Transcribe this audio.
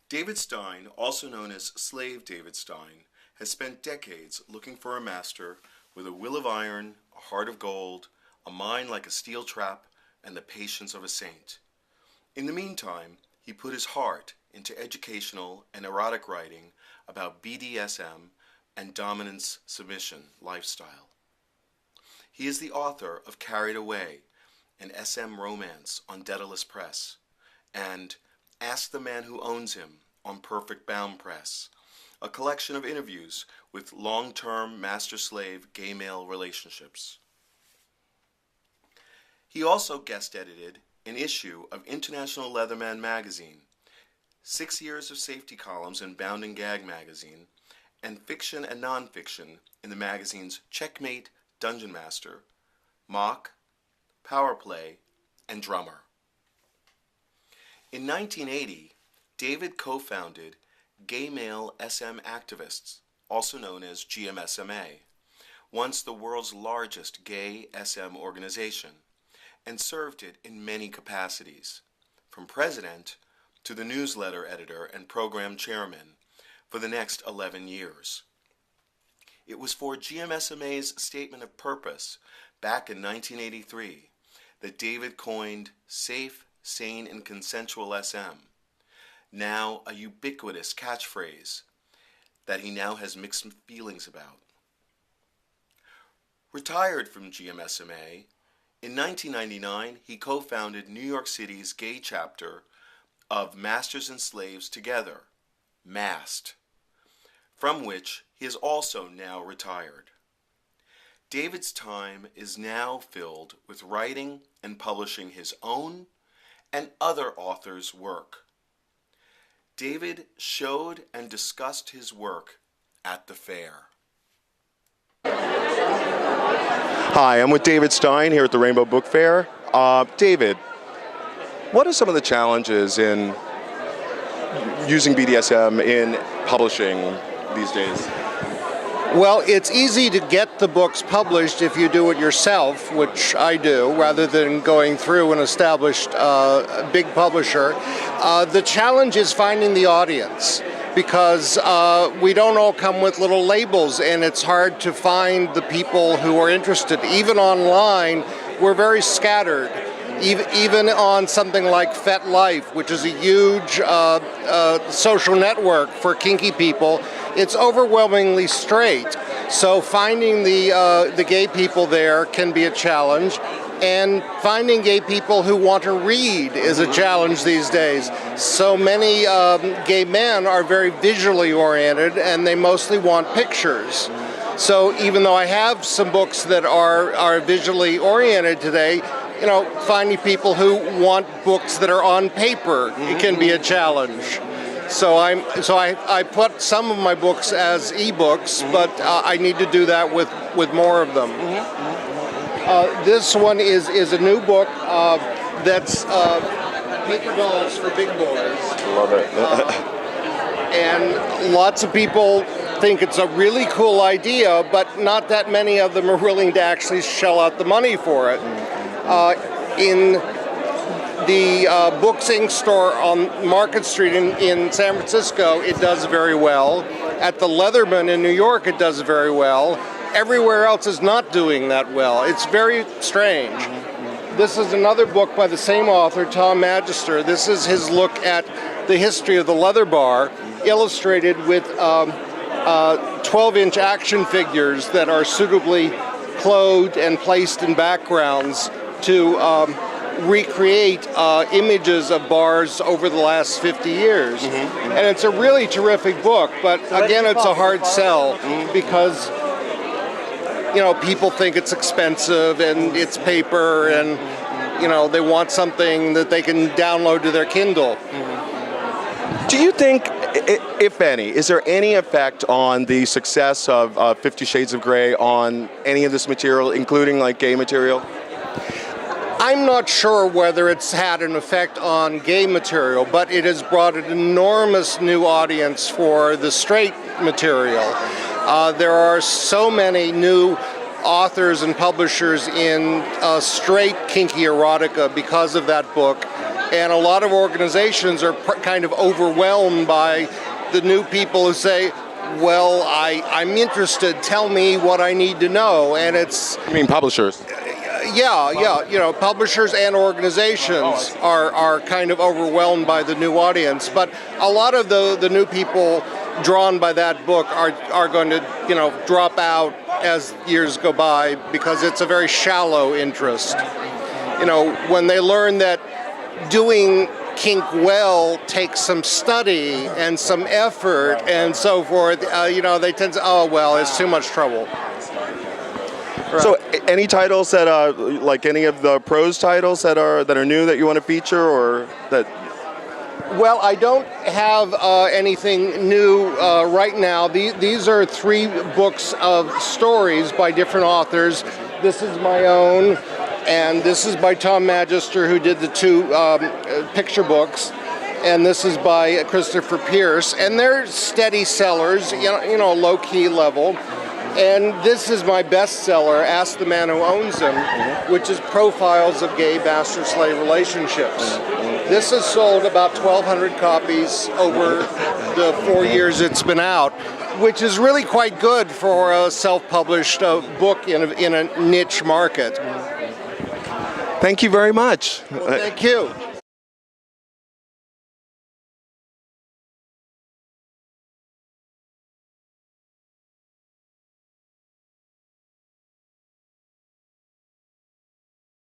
David Stein, also known as Slave David Stein, has spent decades looking for a master with a will of iron, a heart of gold, a mind like a steel trap, and the patience of a saint. In the meantime, he put his heart into educational and erotic writing about BDSM and dominance submission lifestyle. He is the author of Carried Away, an SM romance on Daedalus Press, and Ask the Man Who Owns Him on Perfect Bound Press, a collection of interviews with long-term master-slave gay male relationships. He also guest-edited an issue of International Leatherman magazine, 6 years of safety columns in Bound and Gag magazine, and fiction and nonfiction in the magazines Checkmate, Dungeon Master, Mock, Power Play, and Drummer. In 1980, David co-founded Gay Male SM Activists, also known as GMSMA, once the world's largest gay SM organization, and served it in many capacities, from president to the newsletter editor and program chairman for the next 11 years. It was for GMSMA's statement of purpose back in 1983 that David coined safe, sane, and consensual SM, now a ubiquitous catchphrase that he now has mixed feelings about. Retired from GMSMA, in 1999 he co-founded New York City's gay chapter of Masters and Slaves Together, MAST, from which he is also now retired. David's time is now filled with writing and publishing his own and other authors' work. David showed and discussed his work at the fair. Hi, I'm with David Stein here at the Rainbow Book Fair. David, what are some of the challenges in using BDSM in publishing these days? Well, it's easy to get the books published if you do it yourself, which I do, rather than going through an established big publisher. The challenge is finding the audience, because we don't all come with little labels, and it's hard to find the people who are interested. Even online, we're very scattered. Even on something like FetLife, which is a huge social network for kinky people, it's overwhelmingly straight. So finding the gay people there can be a challenge, and finding gay people who want to read is a challenge these days. So many gay men are very visually oriented, and they mostly want pictures. So even though I have some books that are visually oriented today, finding people who want books that are on paper, it can be a challenge. So I put some of my books as ebooks, but I need to do that with more of them. This one is a new book that's paper dolls for big boys. Love it. And lots of people think it's a really cool idea, but not that many of them are willing to actually shell out the money for it. In the Books Inc. store on Market Street in San Francisco, it does very well. At the Leatherman in New York, it does very well. Everywhere else is not doing that well. It's very strange. This is another book by the same author, Tom Magister. This is his look at the history of the leather bar, illustrated with 12-inch action figures that are suitably clothed and placed in backgrounds to recreate images of bars over the last 50 years. And it's a really terrific book, but again, it's a hard sell because people think it's expensive and it's paper, and they want something that they can download to their Kindle. Do you think, if any, is there any effect on the success of 50 Shades of Grey on any of this material, including like gay material? I'm not sure whether it's had an effect on gay material, but it has brought an enormous new audience for the straight material. There are so many new authors and publishers in straight kinky erotica because of that book, And a lot of organizations are kind of overwhelmed by the new people who say, well, I'm interested, tell me what I need to know. And it's... You mean publishers? Yeah. Publishers and organizations are kind of overwhelmed by the new audience. But a lot of the new people drawn by that book are going to, drop out as years go by because it's a very shallow interest. When they learn that doing kink well takes some study and some effort and so forth, they tend to, oh, well, it's too much trouble. Right. So, any titles that like any of the prose titles that are new that you want to feature, or that? Well, I don't have anything new right now. These are 3 books of stories by different authors. This is my own, and this is by Tom Magister, who did the 2 picture books. And this is by Christopher Pierce, and they're steady sellers, low-key level. And this is my bestseller, Ask the Man Who Owns Him, which is profiles of gay master-slave relationships. This has sold about 1,200 copies over the 4 years it's been out, which is really quite good for a self-published book in a niche market. Thank you very much. Well, thank you.